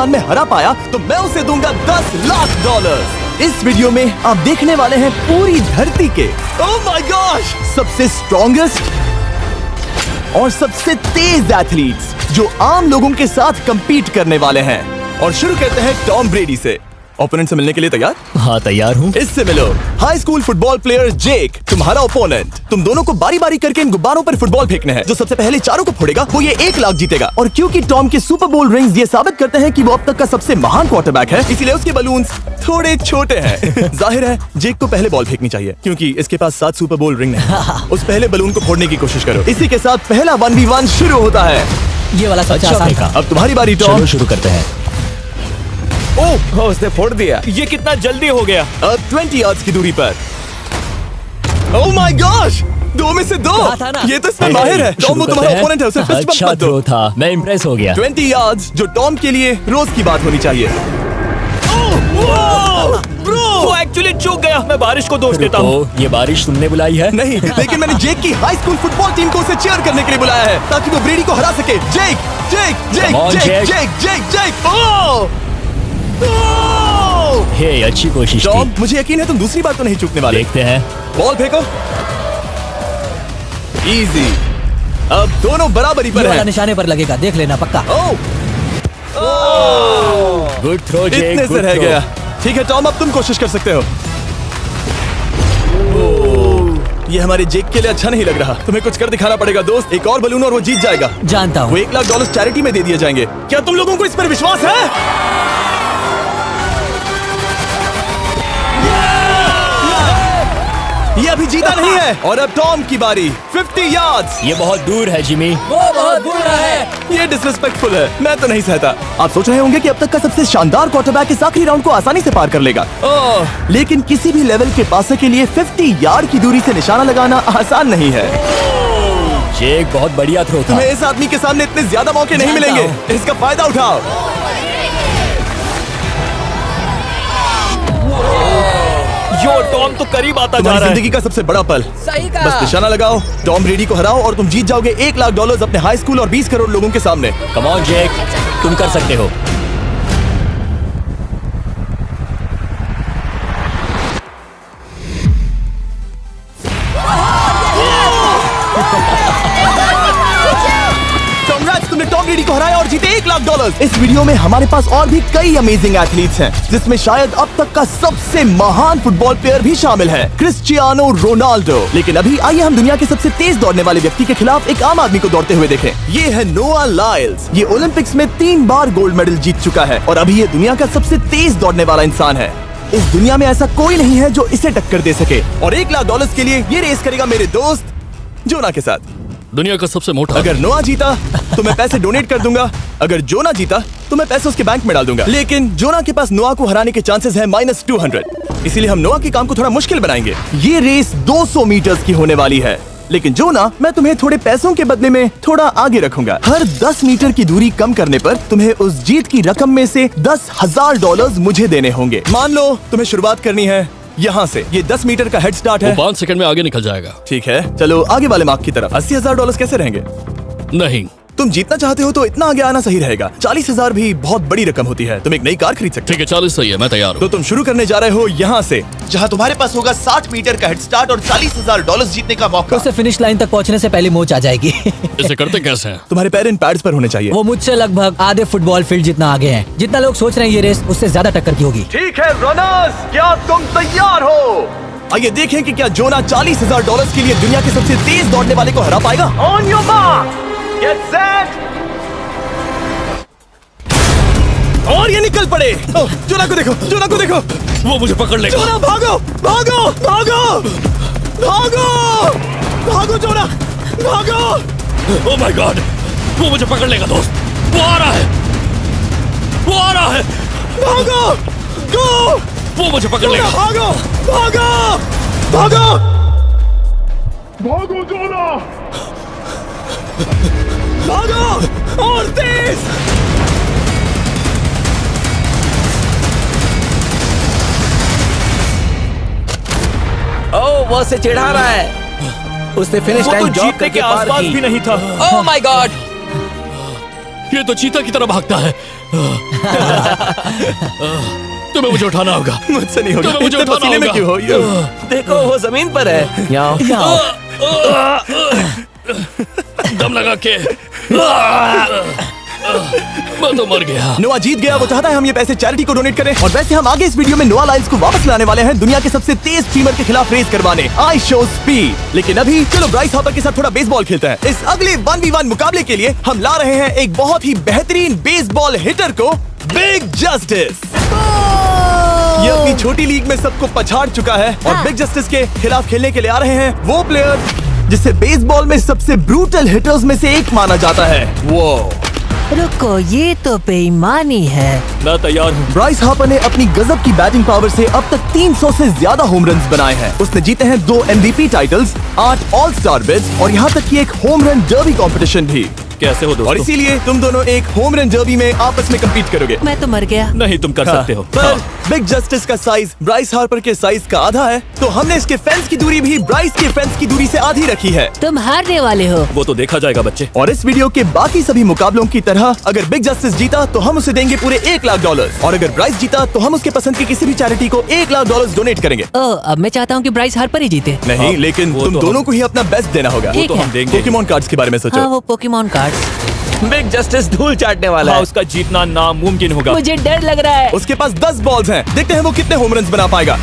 पहलवान में हरा पाया तो मैं उसे दूंगा $10 लाख। इस वीडियो में आप देखने वाले हैं पूरी धरती के ओह माय गॉश सबसे स्ट्रॉन्गेस्ट और सबसे तेज एथलीट्स जो आम लोगों के साथ compete करने वाले हैं। और शुरू करते हैं टॉम ब्रेडी से। ओपोनेंट से मिलने के लिए तैयार? हाँ तैयार हूँ। इससे मिलो। हाई स्कूल फुटबॉल प्लेयर जेक तुम्हारा ओपोनेंट। तुम दोनों को बारी बारी करके इन गुब्बारों पर फुटबॉल फेंकने हैं। जो सबसे पहले चारों को फोड़ेगा वो ये 1 लाख जीतेगा। और क्योंकि टॉम के सुपर बोल रिंग्स ये साबित करते हैं कि वो अब तक का सबसे महान क्वार्टरबैक है, इसीलिए उसके बलून्स थोड़े छोटे हैं। जाहिर है जेक को पहले बॉल फेंकनी चाहिए क्योंकि इसके पास 7 सुपर बोल रिंग है। उस पहले बलून को फोड़ने की कोशिश करो। इसी के साथ पहला 1v1 शुरू होता है। ये वाला सबसे आसान था। अब तुम्हारी बारी टॉम। शुरू करते हैं। ओह उसने फोड़ दिया। ये कितना जल्दी हो गया। अब 20 यार्ड्स की दूरी पर। ओह माय गॉश 2 में से 2। ये तो इसमें माहिर है। टॉम वो तुम्हारा ओपोनेंट है, उसे फिस्ट बम्प मत दो। था, मैं इम्प्रेस हो गया। 20 यार्ड्स जो टॉम के लिए रोज की बात होनी चाहिए। वो एक्चुअली चूक गया। मैं बारिश को दोष देता हूँ। ये बारिश तुमने बुलाई है? नहीं, लेकिन मैंने जेक की हाई स्कूल फुटबॉल टीम को उसे चीयर करने के लिए बुलाया है ताकि वो ब्रेडी को हरा सके। जेक जेक जेक जेक जेक जेक जेक। हे अच्छी कोशिश टॉम मुझे यकीन है तुम दूसरी बार तो नहीं चूकने वाले। देखते हैं। बॉल फेंको। इजी। अब दोनों बराबरी पर हैं। निशाने पर लगेगा, देख लेना पक्का। गुड थ्रो जेक। इतने से रह गया। ठीक है टॉम अब तुम कोशिश कर सकते हो। ये हमारे जेक के लिए अच्छा नहीं लग रहा। तुम्हें कुछ कर दिखाना पड़ेगा दोस्त। एक और बलून और वो जीत जाएगा। जानता हूँ। वो $1 लाख चैरिटी में दे दिए जाएंगे। क्या तुम लोगों को इस पर विश्वास है? ये अभी जीता नहीं है। और अब टॉम की बारी। 50 यार्ड्स। ये बहुत दूर है जिमी। वो बहुत बुरा है। ये डिसरिस्पेक्टफुल है। मैं तो नहीं सहता। आप सोच रहे होंगे कि अब तक का सबसे शानदार क्वार्टरबैक इस आखिरी राउंड को आसानी से पार कर लेगा। लेकिन किसी भी लेवल के पासे के लिए 50 यार्ड की दूरी से निशाना लगाना आसान नहीं है। जेक बहुत बढ़िया थ्रो था। तुम्हें इस आदमी के सामने इतने ज्यादा मौके नहीं मिलेंगे। इसका फायदा उठाओ। यो टॉम तो करीब आता जा रहा है। जिंदगी का सबसे बड़ा पल। सही कहा। बस निशाना लगाओ, टॉम ब्रेडी को हराओ और तुम जीत जाओगे $1 लाख अपने हाई स्कूल और 20 करोड़ लोगों के सामने। कम ऑन जेक, तुम कर सकते हो। तुमने टॉम ब्रेडी को हराया और जीते $1 लाख। इस वीडियो में हमारे पास और भी कई अमेजिंग एथलीट्स हैं, जिसमें शायद अब तक का सबसे महान फुटबॉल प्लेयर भी शामिल है, क्रिस्टियानो रोनाल्डो। लेकिन अभी आइए हम दुनिया के सबसे तेज दौड़ने वाले व्यक्ति के खिलाफ एक आम आदमी को दौड़ते हुए देखें। ये है नोआ लाइल्स। ये ओलंपिक्स में 3 बार गोल्ड मेडल जीत चुका है और अभी ये दुनिया का सबसे तेज दौड़ने वाला इंसान है। इस दुनिया में ऐसा कोई नहीं है जो इसे टक्कर दे सके। और $1 लाख के लिए ये रेस करेगा मेरे दोस्त जोना के साथ। दुनिया का सबसे मोटा। अगर नोआ जीता तो मैं पैसे डोनेट कर दूंगा। अगर जोना जीता तो मैं पैसे उसके बैंक में डाल दूंगा। लेकिन जोना के पास नोआ को हराने के चांसेस है -200। इसीलिए हम नोआ के काम को थोड़ा मुश्किल बनाएंगे। ये रेस 200 मीटर्स की होने वाली है। लेकिन जोना मैं तुम्हें थोड़े पैसों के बदले में थोड़ा आगे रखूंगा। हर 10 मीटर की दूरी कम करने पर तुम्हें उस जीत की रकम में से $10,000 मुझे देने होंगे। मान लो तुम्हें शुरुआत करनी है यहाँ से। ये 10 मीटर का हेड स्टार्ट है। 5 सेकंड में आगे निकल जाएगा। ठीक है चलो आगे वाले मार्क की तरफ। $80,000 कैसे रहेंगे? नहीं, तुम जीतना चाहते हो तो इतना आगे आना सही रहेगा। 40,000 भी बहुत बड़ी रकम होती है। तुम एक नई कार खरीद सकते हो। ठीक है 40 सही है, मैं तैयार तो हूँ। तुम शुरू करने जा रहे हो यहाँ से, जहाँ तुम्हारे पास होगा 60 मीटर का हेड स्टार्ट और $40,000 जीतने का मौका। उसे फिनिश लाइन तक पहुँचने से पहले मोच आ जाएगी। इसे करते कैसे हैं? तुम्हारे पैर इन पैड्स पर होने चाहिए। वो मुझसे लगभग आधे फुटबॉल फील्ड जितना आगे हैं। जितना लोग सोच रहे हैं ये रेस उससे ज्यादा टक्कर की होगी। ठीक है रनर्स, क्या तुम तैयार हो? आइए देखें कि क्या जोना $40,000 के लिए दुनिया के सबसे तेज दौड़ने वाले को हरा पाएगा। On your mark, get set, और ये निकल पड़े। जोना को देखो, जोना को देखो। वो मुझे पकड़ लेगा। जोना भागो, भागो, भागो, भागो, भागो जोना, भागो। ओह माय गॉड, वो मुझे पकड़ लेगा दोस्त। वो आ रहा है, वो आ रहा है। भागो, गो। वो मुझे पकड़ लेगा। भागो, भागो, भागो, भागो जोना, भागो और तेज। ओह वो उसे चिढ़ा रहा है। उसने फिनिश वो तो लाइन जॉब जीतने करके के पार आसपास की। भी नहीं था। ओह माय गॉड, ये तो चीता की तरह भागता है। तुम्हें मुझे उठाना होगा। मुझसे नहीं होगा। तुम्हें मुझे इतने उठाना पसीने में होगा। क्यों हो? यो। देखो वो जमीन पर है। यहाँ दम लगा के मैं तो मर गया। नोआ जीत गया। वो चाहता है हम ये पैसे चैरिटी को डोनेट करें। और वैसे हम आगे इस वीडियो में नोआ लाइल्स को वापस लाने वाले हैं दुनिया के सबसे तेज स्ट्रीमर के खिलाफ रेस करवाने, आई शो स्पीड। लेकिन अभी चलो ब्राइस हार्पर के साथ थोड़ा बेसबॉल खेलते हैं। इस अगले 1v1 मुकाबले के लिए हम ला रहे हैं एक बहुत ही बेहतरीन बेसबॉल हिटर को, बिग जस्टिस। ये अपनी छोटी लीग में सबको पछाड़ चुका है और बिग जस्टिस के खिलाफ खेलने के लिए आ रहे हैं वो प्लेयर जिसे बेसबॉल में सबसे ब्रूटल हिटर्स में से एक माना जाता है। वो रुको, ये तो बेईमानी है। मैं तैयार हूँ। ब्राइस हार्पर ने अपनी गजब की बैटिंग पावर से अब तक 300 से ज्यादा होम रन्स बनाए हैं। उसने जीते हैं 2 MVP titles, 8 all star bids और यहाँ तक कि एक होम रन डर्बी कंपटीशन भी। कैसे हो और दोस्तों? इसीलिए तुम दोनों एक होम रन डर्बी में आपस में कम्पीट करोगे। मैं तो मर गया। नहीं, तुम कर सकते हो। पर बिग जस्टिस का साइज ब्राइस हार्पर के साइज का आधा है, तो हमने इसके फेंस की दूरी भी ब्राइस के फेंस की दूरी से आधी रखी है। तुम हारने वाले हो। वो तो देखा जाएगा बच्चे। और इस वीडियो के बाकी सभी मुकाबलों की तरह अगर बिग जस्टिस जीता तो हम उसे देंगे पूरे $1 लाख और अगर ब्राइस जीता तो हम उसके पसंद की किसी भी चैरिटी को $1 लाख डोनेट करेंगे। ओ, अब मैं चाहता हूँ कि ब्राइस हार्पर ही जीते। नहीं, हाँ, लेकिन वो तुम तो दोनों हम- को ही अपना बेस्ट देना होगा। ठीक तो है। हम देंगे। पोकेमॉन कार्ड्स के बारे में सोचो। हाँ, वो पोकेमॉन कार्ड। बिग जस्टिस धूल चाटने वाला हाँ, है। उसका जीतना नामुमकिन होगा। मुझे डर लग रहा है। उसके पास 10 बॉल्स हैं, देखते हैं वो कितने होम रन्स बना पाएगा।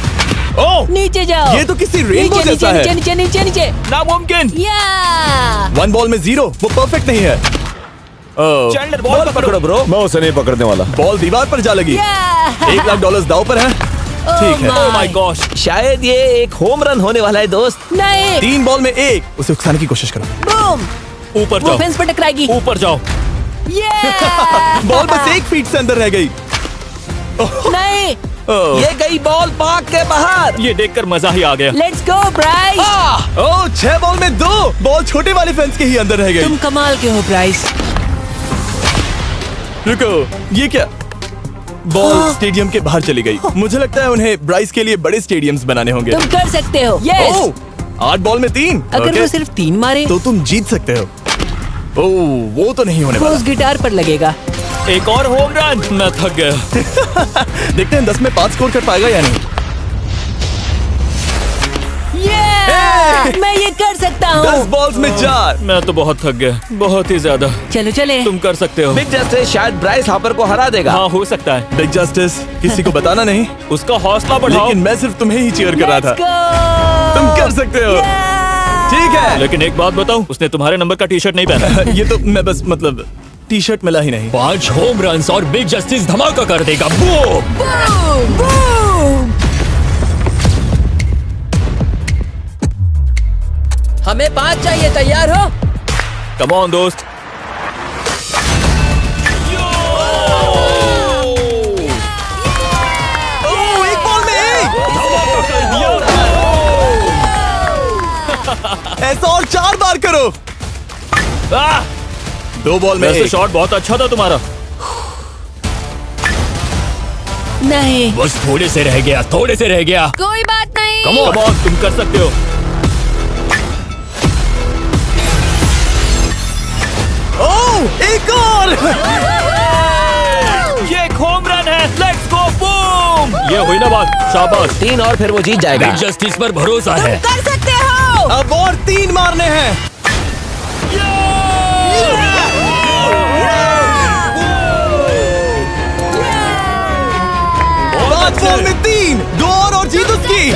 ओह, नीचे जाओ। ये तो किसी रेनबो नीचे, जैसा नीचे, है। नीचे नीचे नीचे नामुमकिन। या 1 बॉल में 0, वो परफेक्ट नहीं है। ओह, चैंडलर बॉल पकड़ो ब्रो। मैं उसे नहीं पकड़ने वाला। बॉल दीवार पर जा लगी। $1 लाख दाव पर है। ठीक है। ओह माय गॉश। शायद ये एक होम रन होने वाला है दोस्त। नहीं। 3 बॉल में 1, उसे उकसाने की कोशिश करो। बूम। ऊपर वो जाओ। फेंस पर टकराएगी। ऊपर जाओ। बॉल बस 1 फीट से अंदर रह गई। नहीं। ओह, ये गई बॉल पार्क के बाहर। ये देखकर मजा ही आ गया। Let's go Bryce. Oh, 6 ball में 2, बॉल छोटे वाले फेंस के ही अंदर रह तुम गई। कमाल के हो ब्राइस। रुको, ये क्या? बॉल स्टेडियम के बाहर चली गई। मुझे लगता है उन्हें ब्राइस के लिए बड़े स्टेडियम्स बनाने होंगे। तुम कर सकते हो। यस। ओह, 8 बॉल में 3। अगर ओके, वो सिर्फ 3 मारे तो तुम जीत सकते हो। ओह, वो तो नहीं होने वो वाला। उस गिटार पर लगेगा। एक और होम रन। मैं थक गया। देखते हैं 10 में 5 स्कोर कर पाएगा या नहीं। मैं ये कर सकता 10 हूँ। बॉल्स में 4। मैं तो बहुत थक गया, बहुत ही ज्यादा। चलो चले। तुम कर सकते हो। बिग जस्टिस शायद ब्राइस हार्पर को हरा देगा। हाँ, हो सकता है। बिग जस्टिस, किसी को बताना नहीं, उसका हौसला बढ़ाओ। लेकिन मैं सिर्फ तुम्हें ही चीयर कर रहा था। Let's go! तुम कर सकते हो। ठीक है। लेकिन एक बात बताऊं, उसने तुम्हारे नंबर का टी शर्ट नहीं पहना। ये तो मैं बस मतलब टी शर्ट मिला ही नहीं। 5 होम रन्स और बिग जस्टिस धमाका कर देगा। बूम। Boom! हमें 5 चाहिए। तैयार हो? कम ऑन दोस्त। ओह, 1 बॉल में 1। ऐसा और 4 बार करो। 2 बॉल में वैसे 1। शॉट बहुत अच्छा था तुम्हारा। नहीं। बस थोड़े से रह गया, थोड़े से रह गया। कोई बात नहीं। कम ऑन, तुम कर सकते हो। ओह, एक और। ये एक होम रन है। Let's go. बूम। ये हुई ना बात। शाबाश। 3 और फिर वो जीत जाएगा। बिग जस्टिस पर भरोसा है। कर सकते हो। अब और 3 मारने हैं। 5 बॉल में 3, 2 और जीत उसकी।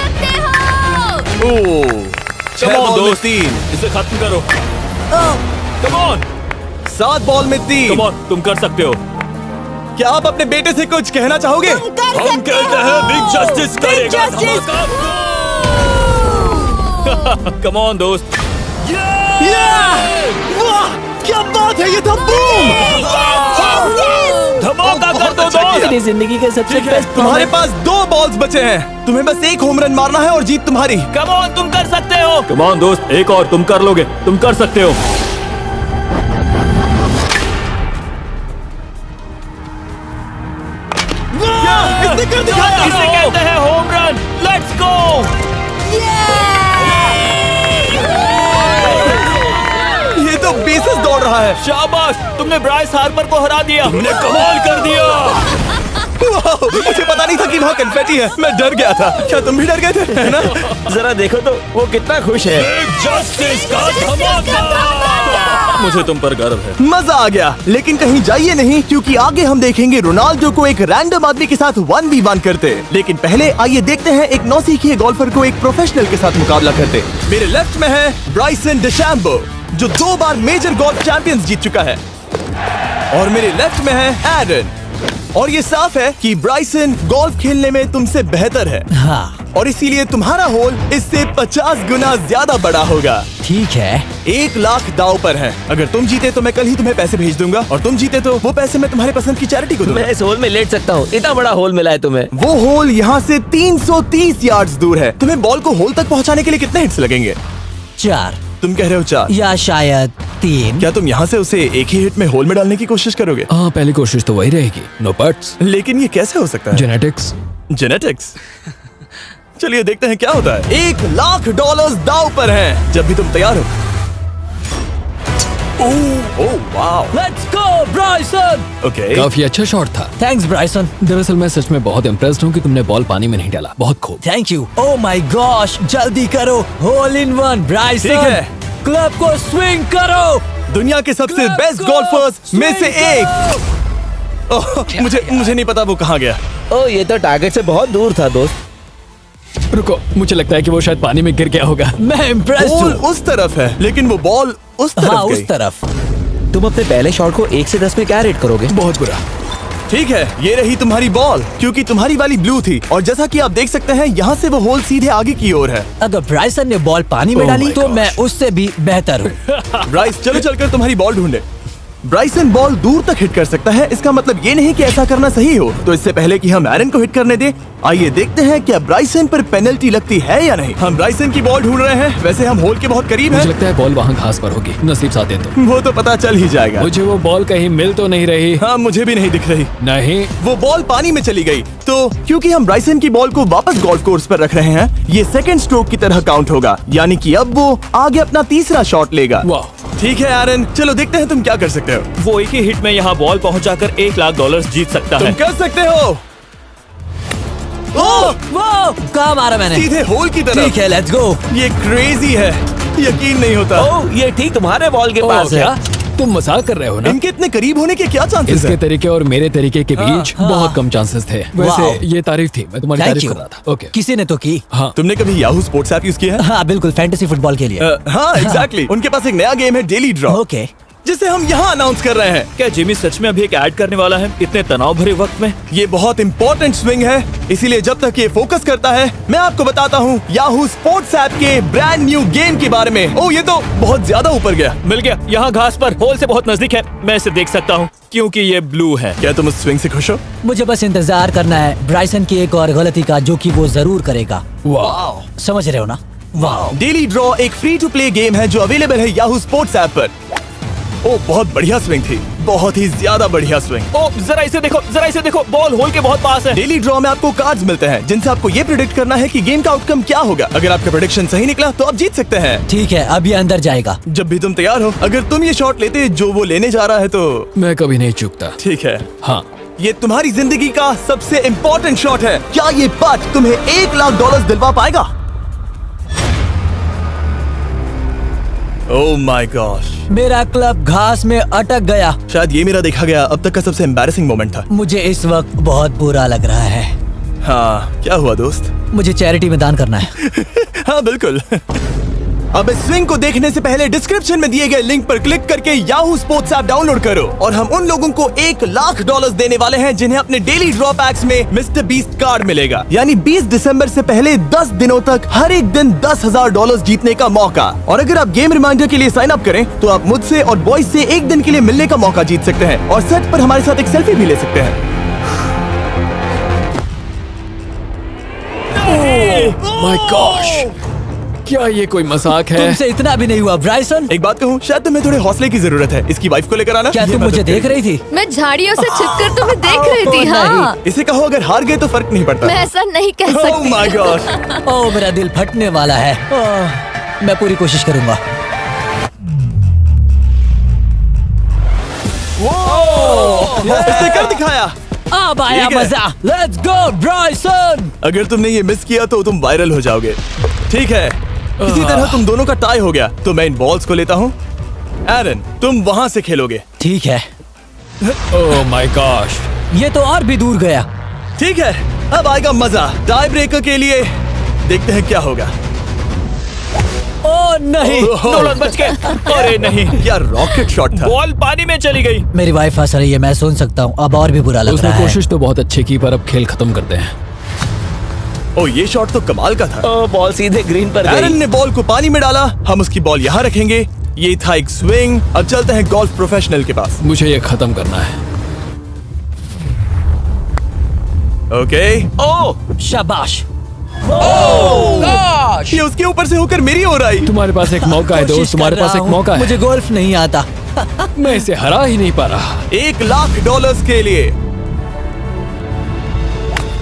ओह, 6 Come on, बॉल में दोस्त। 3, इसे खत्म करो। कम ऑन, 7 बॉल में 3। कम ऑन, तुम कर सकते हो। क्या आप अपने बेटे से कुछ कहना चाहोगे? हम कहते हैं बिग जस्टिस करेगा धमाका। कम ऑन दोस्त। वाह, क्या बात है, ये था बूम। धमाका कर बहुत दो अच्छा किया। दोस्त। मेरी जिंदगी का सबसे ठीक है, बेस्ट तुम्हारे पास 2 बॉल्स बचे हैं। तुम्हें बस 1 होम रन मारना है और जीत तुम्हारी। कम ऑन, तुम कर सकते हो। कम ऑन दोस्त, एक और, तुम कर लोगे, तुम कर सकते हो। इसने कर दिखाया। इसे कहते हैं होम रन। Let's go. ये तो बेसिस दौड़ रहा है। शाबाश, तुमने ब्राइस हार्पर को हरा दिया। तुमने कमाल कर दिया। मुझे पता नहीं था कि वहाँ कन्फेटी है। मैं डर गया था। क्या तुम भी डर गए थे, है ना? जरा देखो तो वो कितना खुश है। जस्टिस का धमाका। मुझे तुम पर गर्व है। मजा आ गया। लेकिन कहीं जाइए नहीं, क्योंकि आगे हम देखेंगे रोनाल्डो को एक रैंडम आदमी के साथ 1v1 करते। लेकिन पहले आइए देखते हैं एक नौसिखिए गोल्फर को एक प्रोफेशनल के साथ मुकाबला करते। मेरे लेफ्ट में है ब्राइसन डेशैम्बो, जो 2 बार मेजर गोल्फ चैंपियंस जीत चुका है। और मेरे लेफ्ट में है एरन। और ये साफ है कि ब्राइसन गोल्फ खेलने में तुमसे बेहतर है। हाँ और इसीलिए तुम्हारा होल इससे 50 गुना ज्यादा बड़ा होगा। ठीक है। 1 लाख दाव पर है। अगर तुम जीते तो मैं कल ही तुम्हें पैसे भेज दूंगा, और तुम जीते तो वो पैसे मैं तुम्हारे पसंद की चैरिटी को दूंगा। मैं इस होल में लेट सकता हूँ, इतना बड़ा होल मिला है तुम्हें। वो होल यहाँ से 330 यार्ड्स दूर है। तुम्हें बॉल को होल तक पहुँचाने के लिए कितने हिट्स लगेंगे? 4 तुम कह रहे हो 4, या शायद 3। क्या तुम यहाँ से उसे एक ही हिट में होल में डालने की कोशिश करोगे? हाँ, पहली कोशिश तो वही रहेगी। No buts. लेकिन ये कैसे हो सकता है? जेनेटिक्स। जेनेटिक्स। चलिए देखते हैं क्या होता है। $1 लाख दाव पर हैं। जब भी तुम तैयार हो। Oh wow. Let's go Bryson. Okay. काफी अच्छा शॉट था। Thanks Bryson. दरअसल मैं सच में बहुत इम्प्रेस्ड हूँ कि तुमने बॉल पानी में नहीं डाला। बहुत खूब। Thank you. Oh my gosh, जल्दी करो। Hole in one Bryson. ठीक है। क्लब को स्विंग करो। दुनिया के सबसे Club बेस्ट को गोल्फर्स में से swing एक। ओह, मुझे नहीं पता वो कहाँ गया। ओ, ये तो टारगेट से बहुत दूर था दोस्त। रुको, मुझे लगता है कि वो शायद पानी में गिर गया होगा। मैं इम्प्रेस्ड बॉल हूँ। उस तरफ है, लेकिन वो बॉल उस तरफ हाँ गई। उस तरफ। तुम अपने पहले शॉट को 1 से 10 में क्या रेट करोगे? बहुत बुरा। ठीक है, ये रही तुम्हारी बॉल, क्योंकि तुम्हारी वाली ब्लू थी। और जैसा कि आप देख सकते हैं, यहाँ से वो होल सीधे आगे की ओर है। अगर ब्राइसन ने बॉल पानी में Oh डाली my तो gosh. मैं उससे भी बेहतर हूँ। ब्राइस, चलो चलकर तुम्हारी बॉल ढूंढे। ब्राइसन बॉल दूर तक हिट कर सकता है। इसका मतलब ये नहीं कि ऐसा करना सही हो। तो इससे पहले कि हम एरन को हिट करने दें, आइए देखते हैं क्या ब्राइसन पर पेनल्टी लगती है या नहीं। हम ब्राइसन की बॉल ढूंढ रहे हैं। वैसे हम होल के बहुत करीब मुझे हैं। लगता है बॉल वहाँ घास पर होगी। नसीब साथ दे तो। वो तो पता चल ही जाएगा। मुझे वो बॉल कहीं मिल तो नहीं रही। हाँ, मुझे भी नहीं दिख रही। नहीं। वो बॉल पानी में चली गई। तो क्योंकि हम ब्राइसन की बॉल को वापस गोल्फ कोर्स पर रख रहे हैं, ये सेकंड स्ट्रोक की तरह काउंट होगा। यानी कि अब वो आगे अपना तीसरा शॉट लेगा। वाह। ठीक है एरन, चलो देखते हैं तुम क्या कर सकते हो। वो एक ही हिट में यहाँ बॉल पहुँचाकर $1 लाख जीत सकता तुम है। कर सकते हो। ओह, वो कहाँ मारा मैंने? सीधे होल की तरफ। ठीक है, लेट्स गो। ये क्रेजी है, यकीन नहीं होता। ओ, ये ठीक तुम्हारे बॉल के पास है। क्या तुम मजाक कर रहे हो ना? इनके इतने करीब होने के क्या चांसेस इसके हैं? तरीके और मेरे तरीके के बीच हाँ। बहुत कम चांसेस थे। वाह। वैसे ये तारीफ थी, मैं तुम्हारी थैंक तारीफ यू। कर रहा था। ओके। किसी ने तो की। हाँ। तुमने कभी याहू स्पोर्ट्स ऐप यूज किया है? हाँ बिल्कुल, फैंटेसी फुटबॉल के लिए। हाँ एग्जैक्टली। उनके पास एक नया गेम है, डेली ड्रॉ, ओके। जिसे हम यहाँ अनाउंस कर रहे हैं। क्या जिमी सच में अभी एक ऐड करने वाला है इतने तनाव भरे वक्त में? ये बहुत इंपॉर्टेंट स्विंग है, इसीलिए जब तक ये फोकस करता है, मैं आपको बताता हूँ याहू स्पोर्ट्स ऐप के ब्रांड न्यू गेम के बारे में। ओह, ये तो बहुत ज्यादा ऊपर गया। मिल गया। यहाँ घास पर होल से बहुत नजदीक है। मैं इसे देख सकता हूँ क्योंकि ये ब्लू है। क्या तुम उस स्विंग से खुश हो? मुझे बस इंतजार करना है ब्राइसन की एक और गलती का, जो कि वो जरूर करेगा। वाह। समझ रहे हो ना? वाह। डेली ड्रॉ एक फ्री टू प्ले गेम है जो अवेलेबल है याहू स्पोर्ट्स ऐप पर। ओह, बहुत बढ़िया स्विंग थी, बहुत ही ज्यादा बढ़िया स्विंग। ओ, जरा इसे देखो, जरा इसे देखो। बॉल होल के बहुत पास है। डेली ड्रॉ में आपको कार्ड्स मिलते हैं, जिनसे आपको ये प्रेडिक्ट करना है कि गेम का आउटकम क्या होगा। अगर आपका प्रेडिक्शन सही निकला तो आप जीत सकते हैं। ठीक है, अब ये अंदर जाएगा। जब भी तुम तैयार हो, अगर तुम ये शॉट लेते जो वो लेने जा रहा है तो मैं कभी नहीं चूकता। ठीक है। हाँ। ये तुम्हारी जिंदगी का सबसे इम्पोर्टेंट शॉट है। क्या ये पट तुम्हें $1 लाख दिलवा पाएगा? ओह माय गॉश, मेरा क्लब घास में अटक गया। शायद ये मेरा देखा गया अब तक का सबसे एम्बैरेसिंग मोमेंट था। मुझे इस वक्त बहुत बुरा लग रहा है। हाँ, क्या हुआ दोस्त? मुझे चैरिटी में दान करना है। हाँ बिल्कुल। अब इस स्विंग को देखने से पहले डिस्क्रिप्शन में दिए गए लिंक पर क्लिक करके याहू स्पोर्ट्स ऐप डाउनलोड करो, और हम उन लोगों को $1 लाख देने वाले हैं जिन्हें अपने डेली ड्रॉ पैक्स में मिस्टर बीस्ट कार्ड मिलेगा। यानी 20 दिसंबर से पहले 10 दिनों तक हर एक दिन $10,000 जीतने का मौका। और अगर आप गेम रिमाइंडर के लिए साइन अप करें तो आप मुझसे और बॉयज से एक दिन के लिए मिलने का मौका जीत सकते हैं, और सेट पर हमारे साथ एक सेल्फी भी ले सकते हैं। माय गॉश, क्या ये कोई मजाक है? तुमसे इतना भी नहीं हुआ ब्राइसन। एक बात कहूँ, शायद तुम्हें थोड़े हौसले की जरूरत है। इसकी वाइफ को लेकर आना। क्या ये तुम मदद मुझे देख करेगी। रही थी? मैं झाड़ियों से छिपकर तुम्हें देख रही थी। हाँ, इसे कहो अगर हार गए तो फर्क नहीं पड़ता। मैं ऐसा नहीं कह Oh सकती। my gosh! ओह, मेरा दिल फटने वाला है। ओह, मैं पूरी कोशिश करूंगा। इसने कर दिखाया। अब आया ठीक है। मजा। Let's go Bryson. अगर तुमने ये मिस किया तो तुम वायरल हो जाओगे। ठीक है, इसी तरह तुम दोनों का टाई हो गया तो मैं इन बॉल्स को लेता हूँ। एरन, तुम वहां से खेलोगे। ठीक है, ओह माय गॉश। ये तो और भी दूर गया। ठीक है, अब आएगा मजा। टाई ब्रेकर के लिए देखते हैं क्या होगा। ओ नहीं, ओह, नोलन बच गए। अरे नहीं, क्या रॉकेट शॉट था। बॉल पानी में चली गई। मेरी वाइफ हंस रही है, मैं सुन सकता हूँ। अब और भी बुरा लग उसने रहा है। कोशिश तो बहुत अच्छी की पर अब खेल खत्म करते हैं। ओ, ये शॉट तो कमाल का था। ओ बॉल सीधे ग्रीन पर एरन गई। ने बॉल को पानी में डाला, हम उसकी बॉल यहाँ रखेंगे। ये था एक स्विंग। अब चलते हैं गोल्फ प्रोफेशनल के पास। मुझे ये खत्म करना है। ओके, ओ शाबाश। गॉश। ये उसके ऊपर से होकर मेरी ओर आई। तुम्हारे पास एक मौका है कोशिश दोस्त, तुम्हारे कर पास रहा एक हूँ। मौका है। मुझे गोल्फ नहीं आता। मैं इसे हरा ही नहीं पा रहा। $1,00,000 के लिए।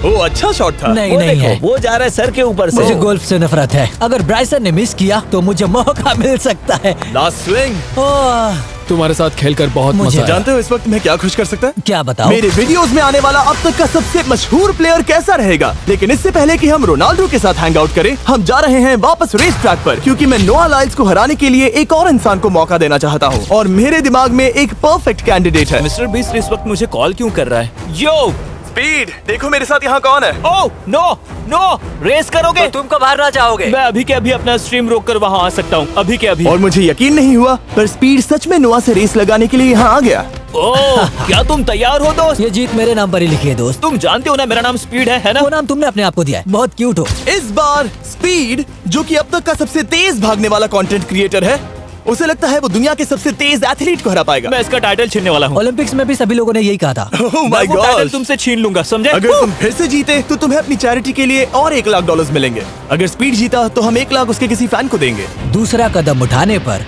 ओ, अच्छा शॉट था। नहीं वो नहीं देखो, है। वो जा रहा है सर के ऊपर से। मुझे गोल्फ से नफरत है। अगर ब्राइसन ने मिस किया तो मुझे मौका मिल सकता है। Last swing. ओह, तुम्हारे साथ खेलकर बहुत मुझे मजा आया। जानते हो इस वक्त मैं क्या खुश कर सकता है? क्या बताओ? मेरे वीडियोस में आने वाला अब तक का सबसे मशहूर प्लेयर कैसा रहेगा। लेकिन इससे पहले कि हम रोनाल्डो के साथ हैंग आउट करें, हम जा रहे हैं वापस रेस ट्रैक पर, क्योंकि मैं नोआ लाइल्स को हराने के लिए एक और इंसान को मौका देना चाहता हूँ और मेरे दिमाग में एक परफेक्ट कैंडिडेट है। मिस्टर बीस्ट इस वक्त मुझे कॉल क्यों कर रहा है? यो, स्पीड, देखो मेरे साथ यहाँ कौन है। ओह नो नो, रेस करोगे? तुम कब हारना चाहोगे? मैं अभी के अभी अपना स्ट्रीम रोक कर वहाँ आ सकता हूँ। अभी के अभी। और मुझे यकीन नहीं हुआ, पर स्पीड सच में नोआ से रेस लगाने के लिए यहाँ आ गया। ओह, क्या तुम तैयार हो दोस्त? ये जीत मेरे नाम पर ही लिखी है दोस्त। तुम जानते हो ना मेरा नाम स्पीड है ना? वो नाम तुमने अपने आप को दिया है। बहुत क्यूट हो। इस बार स्पीड, जो कि अब तक का सबसे तेज भागने वाला कंटेंट क्रिएटर है, उसे लगता है वो दुनिया के सबसे तेज एथलीट को हरा पाएगा। मैं इसका टाइटल छीनने वाला हूँ। ओलंपिक्स में भी सभी लोगों ने यही कहा था। Oh मैं my वो टाइटल God! तुमसे छीन लूंगा, समझे? अगर तुम फिर से जीते तो तुम्हें अपनी चैरिटी के लिए और $1,00,000 मिलेंगे। अगर स्पीड जीता तो हम 1 लाख उसके किसी फैन को देंगे। दूसरा कदम उठाने पर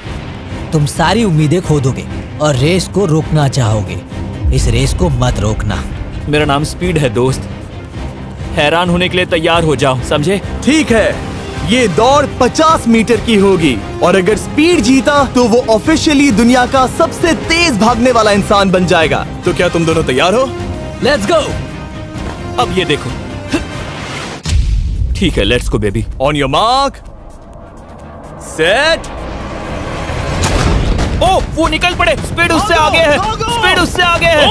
तुम सारी उम्मीदें खो दोगे और रेस को रोकना चाहोगे। इस रेस को मत रोकना। मेरा नाम स्पीड है दोस्त। हैरान होने के लिए तैयार हो जाओ, समझे? ठीक है, ये दौड़ 50 मीटर की होगी और अगर स्पीड जीता तो वो ऑफिशियली दुनिया का सबसे तेज भागने वाला इंसान बन जाएगा। तो क्या तुम दोनों तैयार हो? Let's go. अब ये देखो। ठीक है, let's go baby. On your mark, set. Oh, वो निकल पड़े। स्पीड उससे आगे है। स्पीड उससे आगे है।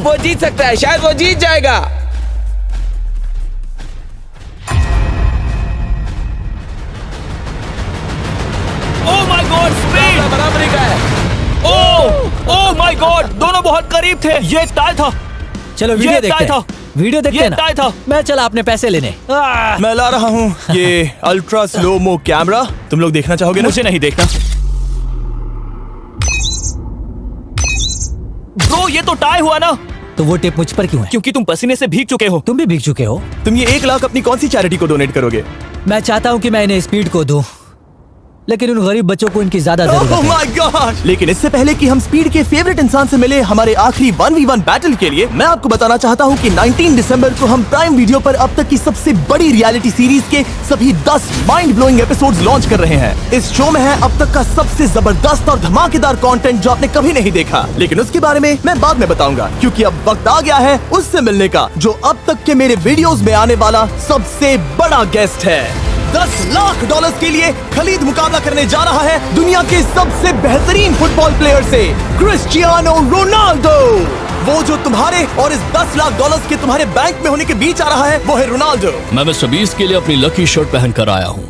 वो जीत सकता है, शायद वो जीत जाएगा। ओह माय गॉड, स्पीड बराबरी का है। ओह माय गॉड, दोनों बहुत करीब थे। ये टाई था। चलो वीडियो ये देखते टाई हैं। था। वीडियो देखते ये हैं ना। टाई था। मैं चला अपने पैसे लेने। मैं ला रहा हूँ ये अल्ट्रा स्लो मो कैमरा। तुम लोग देखना चाहोगे ना? मुझे नहीं देखना। ब्रो, ये तो टाई हुआ ना? तो वो टिप मुझ पर क्यों है? क्योंकि तुम पसीने से भीग चुके हो। तुम भी भीग चुके हो। तुम ये 1 लाख अपनी कौन सी चैरिटी को डोनेट करोगे? मैं चाहता हूँ कि मैं इन्हें स्पीड को दूं, लेकिन उन गरीब बच्चों को इनकी ज्यादा जरूरत Oh है। my God! लेकिन इससे पहले कि हम स्पीड के फेवरेट इंसान से मिले हमारे आखिरी 1v1 बैटल के लिए, मैं आपको बताना चाहता हूं कि 19 दिसंबर को हम प्राइम वीडियो पर अब तक की सबसे बड़ी रियलिटी सीरीज के सभी 10 माइंड ब्लोइंग एपिसोड्स लॉन्च कर रहे हैं। इस शो में है अब तक का सबसे जबरदस्त और धमाकेदार कंटेंट जो आपने कभी नहीं देखा, लेकिन उसके बारे में मैं बाद में बताऊंगा, क्योंकि अब वक्त आ गया है उससे मिलने का जो अब तक के मेरे वीडियोस में आने वाला सबसे बड़ा गेस्ट है। $10,00,000 के लिए खलीद मुकाबला करने जा रहा है दुनिया के सबसे बेहतरीन फुटबॉल प्लेयर से, क्रिस्टियानो रोनाल्डो। वो जो तुम्हारे और इस $10,00,000 के तुम्हारे बैंक में होने के बीच आ रहा है, वो है रोनाल्डो। मैं मिस्टर बीस्ट के लिए अपनी लकी शर्ट पहन कर आया हूँ।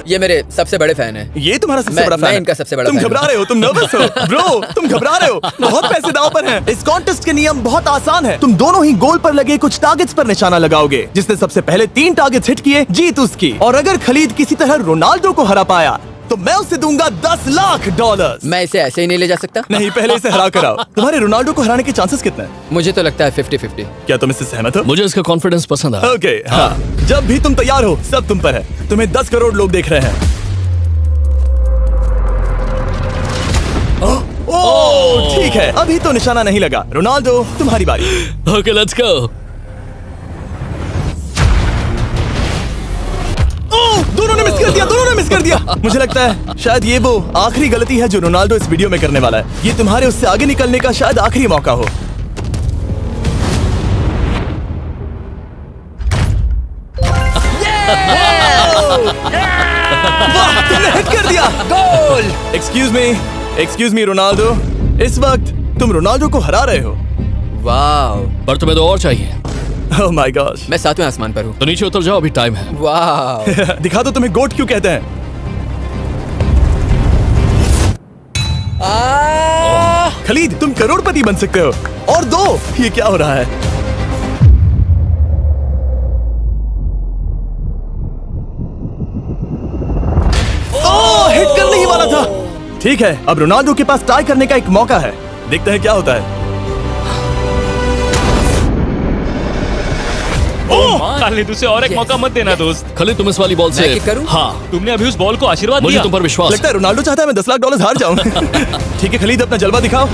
ये मेरे सबसे बड़े फैन है। ये तुम्हारा सबसे मैं- बड़ा फैन मैं है। इनका सबसे बड़ा तुम फैन घबरा हूं। रहे हो, तुम नर्वस हो ब्रो, तुम घबरा रहे हो। बहुत पैसे दांव पर हैं। इस कॉन्टेस्ट के नियम बहुत आसान है। तुम दोनों ही गोल पर लगे कुछ टारगेट्स पर निशाना लगाओगे। जिसने सबसे पहले 3 टारगेट्स हिट किए जीत उसकी। और अगर खलीद किसी तरह रोनाल्डो को हरा पाया तो मैं उसे दूंगा $10,00,000। मैं इसे ऐसे ही नहीं ले जा सकता। नहीं, पहले इसे हरा कर आओ। तुम्हारे रोनाल्डो को हराने के चांसेस कितने हैं? मुझे तो लगता है 50-50। क्या तुम इससे सहमत हो? मुझे इसका कॉन्फिडेंस पसंद आया। ओके, हाँ। जब भी तुम तैयार हो सब तुम पर है। तुम्हें 10 करोड़ लोग देख रहे हैं। ओह, ठीक है, अभी तो निशाना नहीं लगा। रोनाल्डो, तुम्हारी बारी। Okay, let's go. ओह, दोनों ने मिस कर दिया, दोनों ने मिस कर दिया। मुझे लगता है शायद ये वो आखिरी गलती है जो रोनाल्डो इस वीडियो में करने वाला है। ये तुम्हारे उससे आगे निकलने का शायद आखिरी मौका हो। वाह, तुमने हिट कर दिया। गोल। एक्सक्यूज मी रोनाल्डो, इस वक्त तुम रोनाल्डो को हरा रहे हो। वाह, पर तुम्हें तो और चाहिए, ओह माय गॉश। मैं 7वें आसमान पर हूँ। तो नीचे उतर जाओ, अभी टाइम है। वाह, दिखा दो तुम्हें गोट क्यों कहते हैं। खलीद, तुम करोड़पति बन सकते हो। और दो, ये क्या हो रहा है? ओह, हिट करने ही वाला था। ठीक है, अब रोनाल्डो के पास टाई करने का एक मौका है। देखते हैं क्या होता है। खालिद, उसे और एक Yes. मौका मत देना दोस्त। खालिद, तुम इस वाली बॉल मैं से किक करूं? हाँ, तुमने अभी उस बॉल को आशीर्वाद मुझे दिया। तुम पर विश्वास लगता है रोनाल्डो चाहता है मैं $10 लाख हार जाऊं। ठीक है खलीद, अपना जलवा दिखाओ।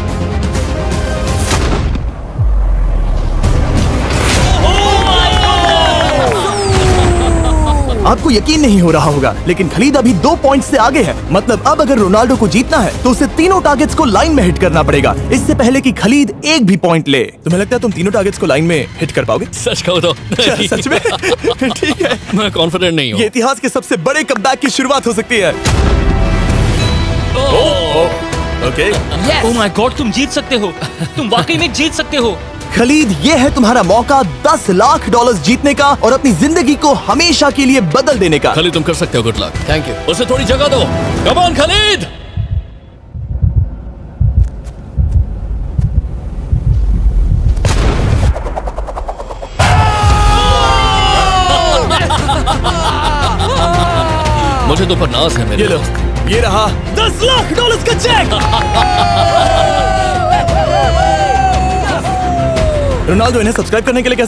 आपको यकीन नहीं हो रहा होगा, लेकिन खलीद अभी 2 पॉइंट से आगे है। मतलब अब अगर रोनाल्डो को जीतना है तो उसे तीनों टारगेट्स को लाइन में हिट करना पड़ेगा, इससे पहले कि खलीद एक भी पॉइंट ले। तुम्हें लगता है तुम तीनों टारगेट्स को लाइन में हिट कर पाओगे? सच कहो तो क्या, सच में? ठीक है, मैं कॉन्फिडेंट नहीं हूँ। ये इतिहास के सबसे बड़े कमबैक की शुरुआत हो सकती है। ओके ओह माय गॉड, तुम जीत सकते हो। तुम वाकई में जीत सकते हो। खलीद, ये है तुम्हारा मौका $10 लाख जीतने का और अपनी जिंदगी को हमेशा के लिए बदल देने का। खालिद, तुम कर सकते हो। Good luck. Thank you. उसे थोड़ी जगह दो। Come on Khalid. मुझे तो पर नाज है मेरे ये लो, दोस्त। ये रहा $10 लाख का चेक। रोनाल्डो, इन्हें सब्सक्राइब करने के लिए कैसे